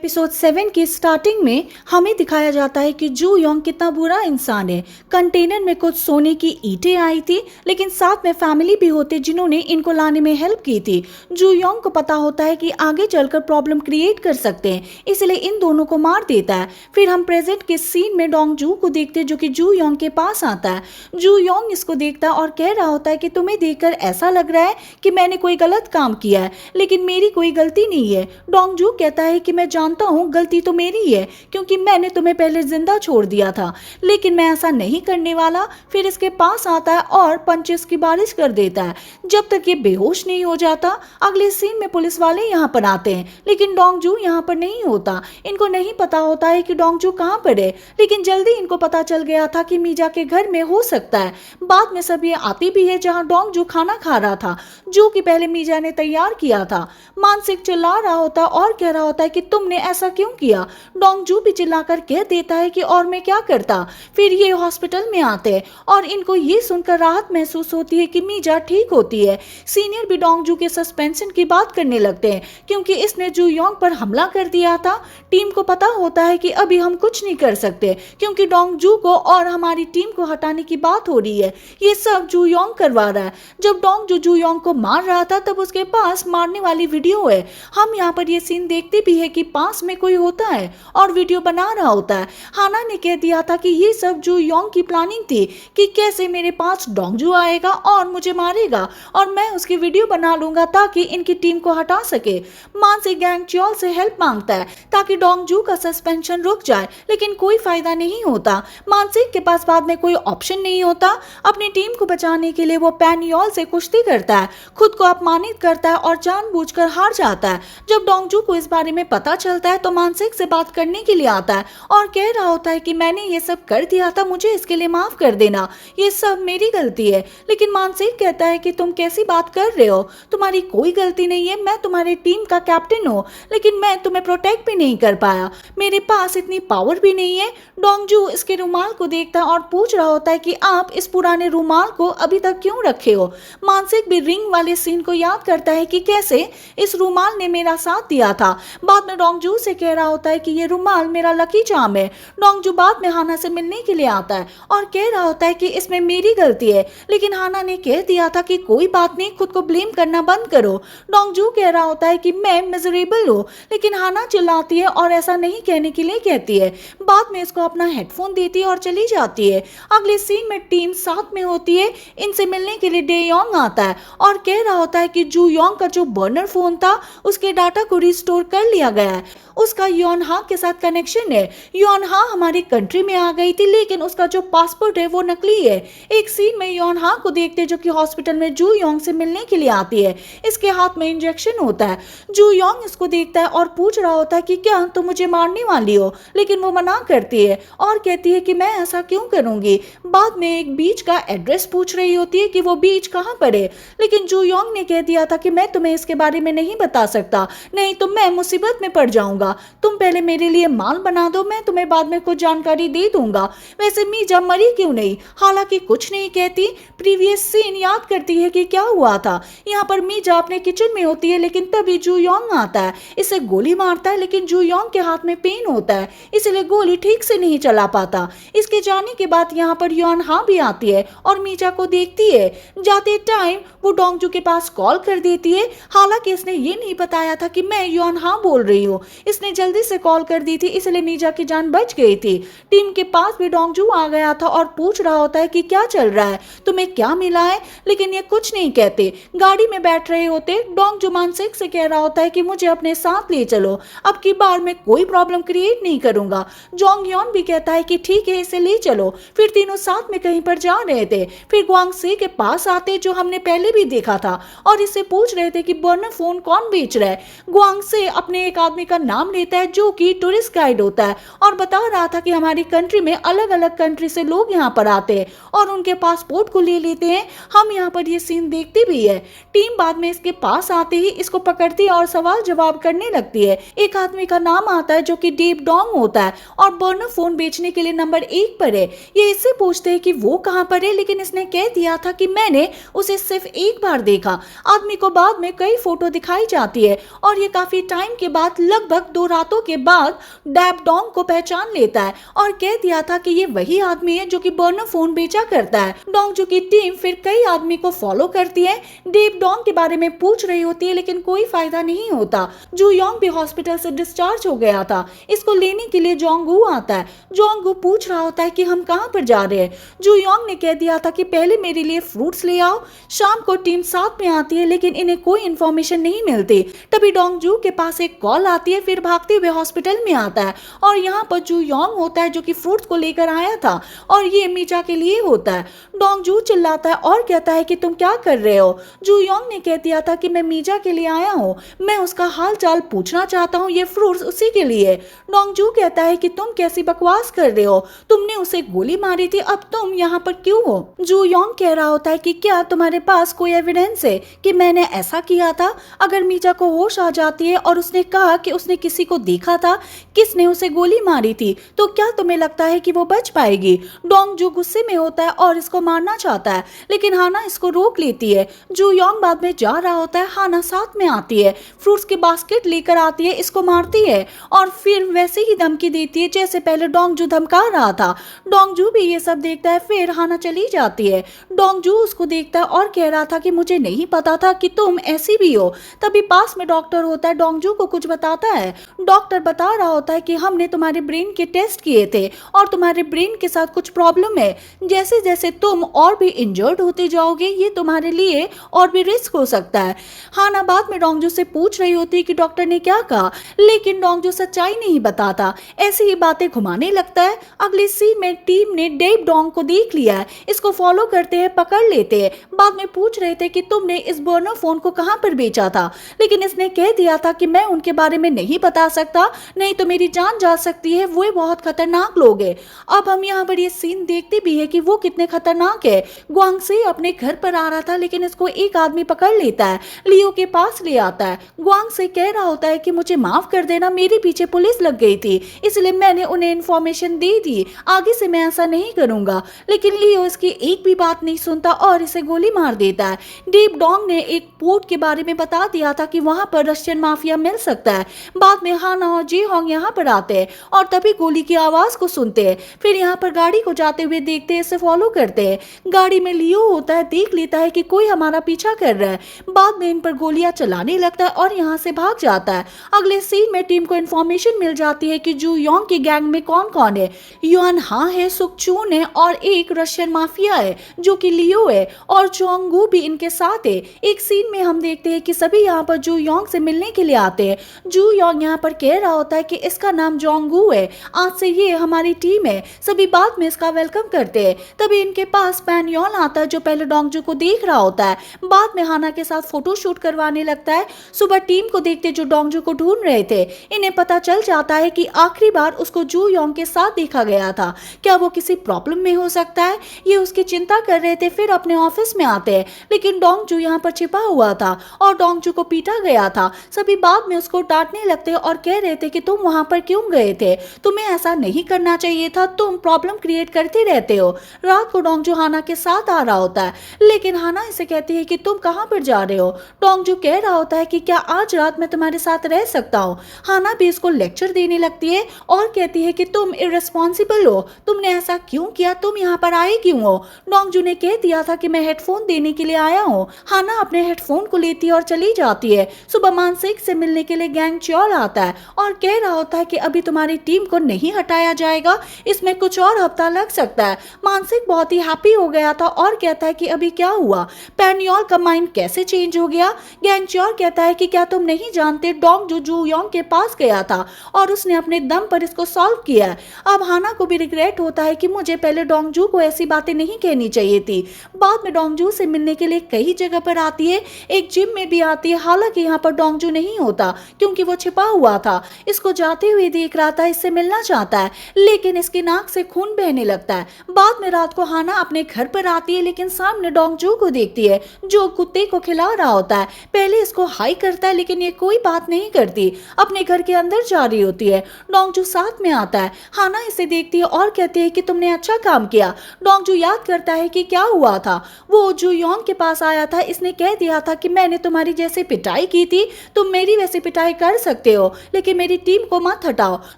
Episode 7 की starting में हमें दिखाया जाता है कि जू योंग कितना बुरा इंसान है। कंटेनर में कुछ सोने की ईंटें आई थी, लेकिन साथ में फैमिली भी होते जिन्होंने इनको लाने में हेल्प की थी। जू योंग को पता होता है कि आगे चलकर प्रॉब्लम क्रिएट कर सकते हैं, इसलिए इन दोनों को मार देता है। फिर हम प्रेजेंट के सीन में डोंग जू को देखते हैं, जो कि जू योंग के पास आता है। जू योंग इसको देखता है और कह रहा होता है कि तुम्हें देखकर ऐसा लग रहा है कि मैंने कोई गलत काम किया है, लेकिन मेरी कोई गलती नहीं है। डोंग जू कहता है कि मैं जानता हूँ गलती तो मेरी है, क्योंकि मैंने तुम्हें पहले जिंदा छोड़ दिया था, लेकिन मैं ऐसा नहीं करने वाला। फिर इसके पास आता है और पंचेस की बारिश कर देता है जब तक ये बेहोश नहीं हो जाता। अगले सीन में पुलिस वाले यहाँ पर आते हैं, लेकिन डोंग जू यहाँ पर नहीं होता। इनको नहीं पता होता है कि डोंग जू कहाँ पर है, लेकिन जल्दी इनको पता चल गया था कि मीजा के घर में हो सकता है। बाद में सब ये आती भी है जहाँ डोंग जू खाना खा रहा था, जो कि पहले मीजा ने तैयार किया था। मानसिक चिल्ला रहा होता और कह रहा होता है कि तुमने ऐसा क्यों किया। डोंग जू भी चिल्लाकर कह देता है कि और मैं क्या करता। फिर ये हॉस्पिटल में आते हैं और इनको ये सुनकर राहत महसूस होती है कि मीजा ठीक होती है। सीनियर भी डोंग जू के सस्पेंशन की बात करने लगते हैं, क्योंकि इसने जू योंग पर हमला कर दिया था। टीम को पता होता है कि अभी हम कुछ नहीं कर सकते, क्योंकि डोंग जू को और हमारी टीम को हटाने की बात हो रही है। ये सब जू योंग करवा रहा है। जब डोंग जू योंग को मार रहा था, तब उसके पास मारने वाली वीडियो है। हम यहाँ पर ये सीन देखते भी है कि पास में कोई होता है और वीडियो बना रहा होता है। हाना ने कह दिया था कि ये सब जू योंग की प्लानिंग थी कि कैसे मेरे पास डोंग जू आएगा और मुझे मारेगा, और मैं उसकी वीडियो बना लूंगा ताकि इनकी टीम को हटा सके। मानसिक गैंग च्योल से हेल्प मांगता है ताकि डोंग जू का सस्पेंशन रुक जाए, लेकिन कोई फायदा नहीं होता। मानसिक के पास बाद में कोई ऑप्शन नहीं होता। अपनी टीम को बचाने के लिए वो पैन योल से कुश्ती करता है, खुद को अपमानित करता है और जानबूझकर हार जाता है। जब डोंग जू को इस बारे में पता चलता है तो मानसिक से बात करने के लिए आता है और कह रहा होता है कि मैंने ये सब कर दिया था, मुझे इसके लिए माफ कर देना, ये सब मेरी गलती है। लेकिन मानसिक कहता है कि तुम कैसी बात कर रहे हो, तुम्हारी कोई गलती नहीं है, मैं तुम्हारी टीम का कैप्टन हूँ, लेकिन मैं तुम्हें प्रोटेक्ट भी नहीं कर पाया, मेरे पास इतनी पावर भी नहीं है। डोंग जू इसके रुमाल को देखता और पूछ रहा होता है कि आप इस पुराने रुमाल को अभी तक क्यों रखे हो। मानसिक भी रिंग वाले सीन को याद करता है कि कैसे इस रुमाल ने मेरा साथ दिया था। बाद में डोंग जू से कह रहा होता है कि ये रुमाल मेरा लकी चार्म है। डोंग जू बाद में हाना से मिलने के लिए आता है और कह रहा होता है कि इसमें मेरी गलती है, लेकिन हाना ने कह दिया था कि कोई बात नहीं, खुद को ब्लेम करना बंद करो। डोंग जू कह रहा होता है कि मैं मिजरेबल हूँ, लेकिन हाना चिल्लाती है और ऐसा नहीं कहने के लिए कहती है। बाद में इसको अपना हेडफोन देती है और चली जाती है। अगले सीन में टीम साथ में होती है। इनसे मिलने के लिए डे योंग आता है और कह रहा होता है कि जू योंग का जो बर्नर फोन था उसके डाटा को रिस्टोर कर लिया गया है, उसका योनहा के साथ कनेक्शन है। योनहा हमारी कंट्री में आ गई थी, लेकिन उसका जो पासपोर्ट है वो नकली है। एक सीन में योनहा को देखते जो कि हॉस्पिटल में जू योंग से मिलने के लिए आती है। इसके हाथ में इंजेक्शन होता है। जू योंग इसको देखता है और पूछ रहा होता है कि क्या तुम मुझे मारने वाली हो, लेकिन वो मना करती है और कहती है कि मैं ऐसा क्यों करूंगी। बाद में एक बीच का एड्रेस पूछ रही होती है कि वो बीच कहाँ पर है, लेकिन जू योंग ने कह दिया था कि मैं तुम्हें इसके बारे में नहीं बता सकता, नहीं तो मैं मुसीबत में पड़ जाऊंगा। तुम पहले मेरे लिए माल बना दो, मैं तुम्हें बाद में कुछ जानकारी दे दूंगा। वैसे मीजा मरी क्यों नहीं, हालांकि कुछ नहीं कहती। प्रीवियस सीन याद करती है कि क्या हुआ था। यहाँ पर मीजा अपने किचन में होती है, लेकिन तभी जू योंग आता है, इसे गोली मारता है, लेकिन जू योंग के हाथ में पेन होता है, इसलिए गोली ठीक से नहीं चला पाता। इसके जाने के बाद यहाँ पर योनहा भी आती है और मीजा को देखती है। जाते टाइम वो डोंग जू के पास कॉल कर देती है, हालांकि इसने ये नहीं बताया था कि मैं योनहा बोल रही हूँ। इसने जल्दी से कॉल कर दी थी, इसलिए मीजा की जान बच गई थी। टीम के पास भी डोंग जू आ गया था और पूछ रहा होता है कि क्या चल रहा है, तुम्हें क्या मिला है, लेकिन ये कुछ नहीं कहते। गाड़ी में बैठ रहे होते डोंग जू मानसिक से कह रहा होता है कि मुझे अपने साथ ले चलो, अब की बार मैं कोई प्रॉब्लम क्रिएट नहीं करूंगा। जोंग योन भी कहता है कि ठीक है, इसे ले चलो। फिर तीनों साथ में कहीं पर जा रहे थे। फिर ग्वांग से के पास आते, जो हमने पहले भी देखा था, और इससे पूछ रहे थे कि बर्नर फोन कौन बेच रहा है। ग्वांग से अपने एक आदमी का नाम लेता है जो कि टूरिस्ट गाइड होता है और बता रहा था कि हमारी कंट्री में अलग अलग कंट्री से लोग यहाँ पर आते हैं और उनके पासपोर्ट को ले लेते हैं। हम यहाँ पर ये सीन देखते भी है। टीम बाद में इसके पास आते ही इसको पकड़ती है और सवाल जवाब करने लगती है। एक आदमी का नाम आता है जो कि डेव डोंग होता है और बर्नर फोन बेचने के लिए नंबर 1 पर है। ये इससे पूछते हैं कि वो कहाँ पर है, लेकिन इसने कह दिया था कि मैंने उसे सिर्फ एक बार देखा। आदमी को बाद में कई फोटो दिखाई जाती है और ये काफी टाइम के बाद लग लगभग 2 रातों के बाद डैब डोंग को पहचान लेता है और कह दिया था कि ये वही आदमी है जो कि बर्नर फोन बेचा करता है। डोंगजू की टीम फिर कई आदमी को फॉलो करती है, डेव डोंग के बारे में पूछ रही होती है, लेकिन कोई फायदा नहीं होता। जू योंग भी हॉस्पिटल से डिस्चार्ज हो गया था। इसको लेने के लिए जोंगू आता है। जोंगू पूछ रहा होता है कि हम कहाँ पर जा रहे हैं। जू योंग ने कह दिया था कि पहले मेरे लिए फ्रूट्स ले आओ। शाम को टीम साथ में आती है, लेकिन इन्हें कोई इन्फॉर्मेशन नहीं मिलती। तभी डोंगजू के पास एक कॉल आती है, फिर भागते हुए हॉस्पिटल में आता है और यहाँ पर जू योंग होता है जो कि फ्रूट्स को लेकर आया था और ये मीजा के लिए होता है। डोंगजू चिल्लाता है और कहता है कि तुम क्या कर रहे हो। जू योंग ने कह दिया था कि मैं मीजा के लिए आया हूँ, मैं उसका हाल चाल पूछना चाहता हूँ, ये फ्रूट्स उसी के लिए। डोंगजू कहता है कि तुम कैसी बकवास कर रहे हो, तुमने उसे गोली मारी थी, अब तुम यहाँ पर क्यों हो। जू योंग कह रहा होता है कि क्या तुम्हारे पास कोई एविडेंस है कि मैंने ऐसा किया था। अगर मीजा को होश आ जाती है और उसने कहा कि उसने किसी को देखा था, किसने उसे गोली मारी थी, तो क्या तुम्हें लगता है कि वो बच पाएगी। डोंगजू गुस्से में होता है और इसको मारना चाहता है, लेकिन हाना इसको रोक लेती है। जू योंग बाद में जा रहा होता है, हाना साथ में आती है, फ्रूट्स की बास्केट लेकर आती है, इसको मारती है और फिर वैसे ही धमकी देती है जैसे पहले डोंगजू धमका रहा था। डोंगजू भी ये सब देखता है, फिर हाना चली जाती है। डोंगजू उसको देखता है और कह रहा था कि मुझे नहीं पता था कि तुम ऐसी भी हो। तभी पास में डॉक्टर होता है, डोंगजू को कुछ बताता है। डॉक्टर बता रहा होता है कि हमने तुम्हारे ब्रेन के टेस्ट किए थे और तुम्हारे ब्रेन के साथ कुछ प्रॉब्लम है। जैसे जैसे तुम और भी इंजर्ड होते जाओगे, ये तुम्हारे लिए और भी रिस्क हो सकता है। हाना बाद में डोंगजू से पूछ रही होती है कि डॉक्टर ने क्या कहा, लेकिन डोंगजू सच्चाई नहीं बताता, ऐसी ही बातें घुमाने लगता है। अगले सीन में टीम ने डेव डोंग को देख लिया है, इसको फॉलो करते हैं, पकड़ लेते हैं। बाद में पूछ रहे थे कि तुमने इस बर्नर फोन को कहां पर बेचा था, लेकिन इसने कह दिया था कि मैं उनके बारे में नहीं बता सकता, नहीं तो मेरी जान जा सकती है, वो बहुत खतरनाक लोग हैं। अब हम यहाँ पर ये सीन देखते भी है कि वो कितने खतरनाक है। ग्वांगसे अपने घर पर आ रहा था, लेकिन इसको एक आदमी पकड़ लेता है, लियो के पास ले आता है। ग्वांगसे कह रहा होता है कि मुझे माफ कर देना, मेरे पीछे पुलिस लग गई थी, इसलिए मैंने उन्हें इन्फॉर्मेशन दे दी, आगे से मैं ऐसा नहीं करूंगा। लेकिन लियो इसकी एक भी बात नहीं सुनता और इसे गोली मार देता है। डेव डोंग ने एक पोर्ट के बारे में बता दिया था कि वहां पर रशियन माफिया मिल सकता है। बाद में हाना और जी होंग यहाँ पर आते हैं और तभी गोली की आवाज को सुनते हैं। फिर यहाँ पर गाड़ी को जाते हुए देखते हैं, इसे फॉलो करते हैं। गाड़ी में लियो होता है, देख लेता है कि कोई हमारा पीछा कर रहा है। बाद में इन पर गोलियां चलाने लगता है और यहाँ से भाग जाता है। अगले सीन में टीम को इन्फॉर्मेशन मिल जाती है कि जू योंग की गैंग में कौन कौन है। युआन हा है, सुकचून है और एक रशियन माफिया है जो कि लियो है और जोंगू भी इनके साथ है। एक सीन में हम देखते हैं कि सभी यहाँ पर जू योंग से मिलने के लिए आते हैं। जू योंग यहाँ पर कह रहा होता है कि इसका नाम जोंगू है, आज से ये हमारी टीम है। सभी बाद में इसका वेलकम करते हैं। तभी इनके पास पैनयोल आता है जो पहले डोंगजू को देख रहा होता है, बाद में हाना के साथ फोटो शूट करवाने लगता है। सुबह टीम को देखते जो डोंगजू को ढूंढ रहे थे, इन्हें पता चल जाता है कि आखिरी बार उसको जू योंग के साथ देखा गया था। क्या वो किसी प्रॉब्लम में हो सकता है, ये उसकी चिंता कर रहे थे। फिर अपने ऑफिस में आते हैं, लेकिन डोंगजू यहाँ पर छिपा हुआ था और डोंगजू को पीटा गया था। सभी बाद में उसको डांटने लगते और कह रहे थे कि तुम वहां पर क्यों गए थे, तुम्हें ऐसा नहीं करना चाहिए था, तुम प्रॉब्लम क्रिएट करते रहते हो। रात को डोंगजू हाना के साथ आ रहा होता है, लेकिन हाना इसे कहती है कि तुम कहां पर जा रहे हो। डोंगजू कह रहा होता है कि क्या आज रात मैं तुम्हारे साथ रह सकता हूँ। हाना भी इसको लेक्चर देने लगती है और कहती है कि तुम इररिस्पॉन्सिबल हो, तुमने ऐसा क्यों किया, तुम यहाँ पर आए क्यों हो। डोंगजू ने कह दिया था कि मैं हेडफोन देने के लिए आया हूँ। हाना अपने हेडफोन को लेती है और चली जाती है। सुबह मानसिक से मिलने के लिए गैंग च्योल आता है और कह रहा होता है कि अभी तुम्हारी टीम को नहीं हटाया जाएगा, इसमें कुछ और हफ्ता लग सकता है। मानसिक बहुत ही हैप्पी हो गया था और कहता है कि अभी क्या हुआ, पैनयोल का माइंड कैसे चेंज हो गया। गैंग च्योल कहता है कि क्या तुम नहीं जानते, डोंगजू जू योंग के पास गया था और उसने अपने दम पर इसको सॉल्व किया है। अब हाना को भी रिग्रेट होता है कि मुझे पहले डोंगजू को ऐसी बातें नहीं कहनी चाहिए थी। बाद में डोंगजू से मिलने के लिए कई जगह पर आती है, एक जिम में भी आती है। हालांकि यहाँ पर डोंगजू नहीं होता क्योंकि वो छिपा हुआ था। इसको जाते हुए देख रहा था, इससे मिलना चाहता है, लेकिन इसकी नाक से खून बहने लगता है। बाद में रात को हाना अपने घर पर आती है, लेकिन सामने डोंगजू को देखती है जो कुत्ते को खिला रहा होता है। पहले इसको हाई करता है, लेकिन ये कोई बात नहीं करती, अपने घर के अंदर जा रही होती है। डोंगजू साथ में आता है। हाना इसे देखती है और कहती है कि तुमने अच्छा काम किया। डोंगजू याद करता है कि क्या हुआ था। वो जू योंग के पास आया था, इसने कह दिया था कि मैंने तुम्हारी जैसे पिटाई की थी, तुम मेरी वैसे पिटाई कर सकते सकते हो, लेकिन मेरी टीम को मत हटाओ।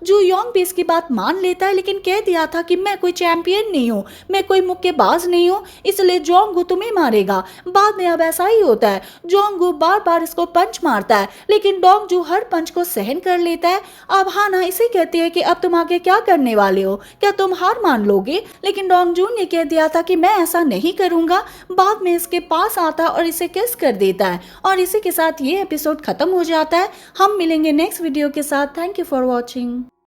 जू योंग भी इसकी बात मान लेता है, लेकिन कह दिया था कि मैं कोई चैंपियन नहीं हूँ, मैं कोई मुक्केबाज नहीं हूँ, इसलिए जोंगू तुम्हें मारेगा। बाद में अब ऐसा ही होता है, जोंगू बार बार इसको पंच मारता है, लेकिन डोंगजू हर पंच को सहन कर लेता है। अब हाना इसे कहती है कि अब तुम आगे क्या करने वाले हो, क्या तुम हार मान लोगे? लेकिन डोंगजू ने कह दिया था कि मैं ऐसा नहीं करूंगा। बाद में इसके पास आता और इसे किस कर देता है, और इसी के साथ ये एपिसोड खत्म हो जाता है। हम मिलेंगे नेक्स्ट वीडियो के साथ। Thank you for watching.